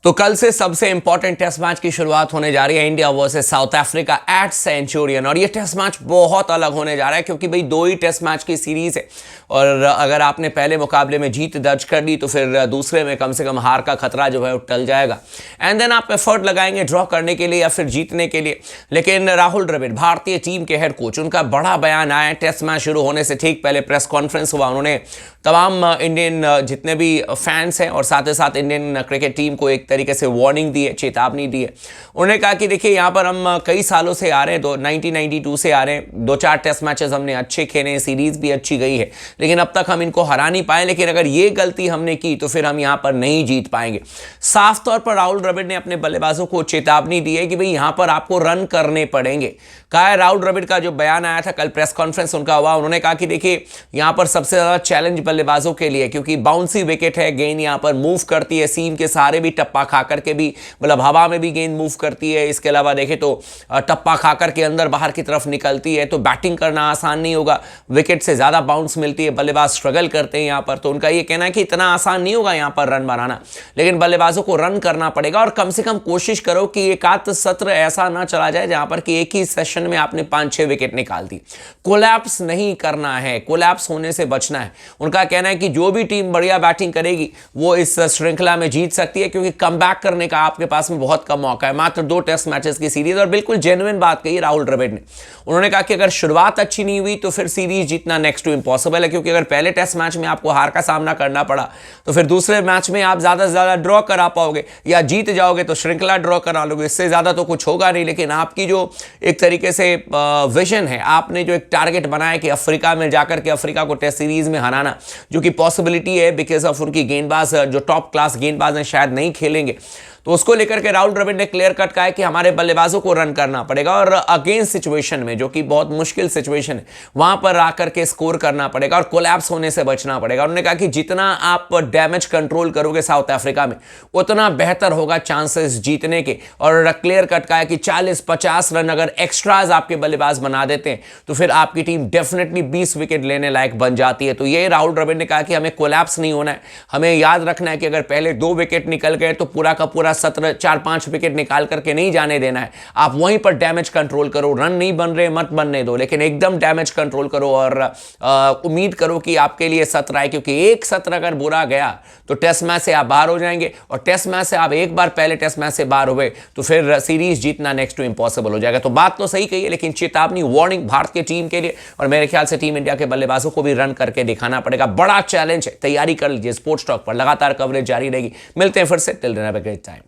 तो कल से सबसे इंपॉर्टेंट टेस्ट मैच की शुरुआत होने जा रही है, India versus South Africa at Centurion. और ये टेस्ट मैच बहुत अलग होने जा रहा है क्योंकि भाई दो ही टेस्ट मैच की सीरीज है और अगर आपने पहले मुकाबले में जीत दर्ज कर ली तो फिर दूसरे में कम से कम हार का खतरा जो है वो टल जाएगा। एंड देन आप एफर्ट लगाएंगे ड्रॉ करने के लिए या फिर जीतने के लिए। लेकिन राहुल द्रविड़, भारतीय टीम के हेड कोच, उनका बड़ा बयान आया टेस्ट मैच शुरू होने से ठीक पहले प्रेस कॉन्फ्रेंस हुआ। उन्होंने तमाम इंडियन जितने भी फैंस हैं और साथ ही साथ इंडियन क्रिकेट टीम को एक तरीके से वार्निंग दी है, चेतावनी दी है। उन्होंने कहा कि देखिए यहाँ पर हम कई सालों से आ रहे हैं, 1992 से आ रहे हैं, 2-4 टेस्ट मैचेस हमने अच्छे खेले हैं, सीरीज भी अच्छी गई है, लेकिन अब तक हम इनको हरा नहीं पाए। लेकिन अगर ये गलती हमने की तो फिर हम यहाँ पर नहीं जीत पाएंगे। साफ तौर पर राहुल द्रविड़ ने अपने बल्लेबाजों को चेतावनी दी है कि भाई यहाँ पर आपको रन करने पड़ेंगे। कहा है राहुल द्रविड़ का जो बयान आया था कल प्रेस कॉन्फ्रेंस उनका हुआ, उन्होंने कहा कि देखिए यहाँ पर सबसे ज्यादा चैलेंज बल्लेबाजों के लिए, क्योंकि बाउंसी विकेट है, गेंद यहाँ पर मूव करती है, सीम के सहारे भी टप्पा खा करके भी, मतलब हवा में भी गेंद मूव करती है। इसके अलावा देखें तो टप्पा खा करके अंदर बाहर की तरफ निकलती है, तो बैटिंग करना आसान नहीं होगा। विकेट से ज्यादा बाउंस मिलती है, बल्लेबाज स्ट्रगल करते हैं यहाँ पर। तो उनका ये कहना है कि इतना आसान नहीं होगा यहाँ पर रन बनाना, लेकिन बल्लेबाजों को रन करना पड़ेगा और कम से कम कोशिश करो कि एक आध सत्र ऐसा ना चला जाए जहां पर कि एक ही सेशन में आपने 5-6 विकेट निकाल दी। कोलैप्स नहीं करना है, कोलैप्स होने से बचना है। उनका कहना है कि जो भी टीम बढ़िया बैटिंग करेगी वो इस श्रृंखला में जीत सकती है, क्योंकि कमबैक करने का आपके पास में बहुत कम मौका है। मात्र 2 टेस्ट मैचेस की सीरीज, और बिल्कुल जेन्युइन बात कही राहुल द्रविड़ ने। उन्होंने कहा कि अगर शुरुआत अच्छी नहीं हुई तो फिर सीरीज जीतना नेक्स्ट टू इम्पॉसिबल है, क्योंकि अगर पहले टेस्ट मैच में आपको हार का सामना करना पड़ा तो फिर दूसरे मैच में आप ज्यादा से ज्यादा ड्रॉ करा पाओगे या जीत जाओगे तो श्रृंखला ड्रॉ करा लोगे, इससे ज्यादा तो कुछ होगा नहीं। लेकिन आपकी जो एक तरीके से विजन है, आपने जो एक टारगेट बनाया कि अफ्रीका में जाकर के अफ्रीका को टेस्ट सीरीज में हराना, जो कि पॉसिबिलिटी है बिकॉज ऑफ उनकी गेंदबाज जो टॉप क्लास गेंदबाज हैं शायद नहीं खेलेंगे, तो उसको लेकर के राहुल द्रविड़ ने क्लियर कट कहा है कि हमारे बल्लेबाजों को रन करना पड़ेगा और अगेंस्ट सिचुएशन में, जो कि बहुत मुश्किल सिचुएशन है, वहां पर आकर के स्कोर करना पड़ेगा और कोलैप्स होने से बचना पड़ेगा। उन्होंने कहा कि जितना आप डैमेज कंट्रोल करोगे साउथ अफ्रीका में, उतना बेहतर होगा चांसेस जीतने के। और क्लियर कट कहा है कि 40-50 रन अगर एक्स्ट्राज आपके बल्लेबाज बना देते हैं तो फिर आपकी टीम डेफिनेटली 20 विकेट लेने लायक बन जाती है। तो ये राहुल द्रविड़ ने कहा कि हमें कोलैप्स नहीं होना है, हमें याद रखना है कि अगर पहले 2 विकेट निकल गए तो पूरा का पूरा सत्र 4-5 विकेट निकाल करके नहीं जाने देना है। आप वहीं पर डैमेज कंट्रोल करो, रन नहीं बन रहे मत बनने दो, लेकिन एकदम डैमेज कंट्रोल करो और उम्मीद करो कि आपके लिए सत्र आए, क्योंकि एक सत्र अगर बुरा गया तो टेस्ट मैच से आप बाहर हो जाएंगे, और टेस्ट मैच से आप एक बार पहले टेस्ट मैच से बाहर हुए तो फिर सीरीज जीतना नेक्स्ट टू इम्पॉसिबल हो जाएगा। तो बात तो सही कही है, लेकिन चेतावनी, वार्निंग भारत की टीम के लिए, और मेरे ख्याल से टीम इंडिया के बल्लेबाजों को भी रन करके दिखाना पड़ेगा। बड़ा चैलेंज है, तैयारी कर लीजिए। स्पोर्ट्स टॉक पर लगातार कवरेज जारी रहेगी। मिलते हैं फिर से, till then have a great time.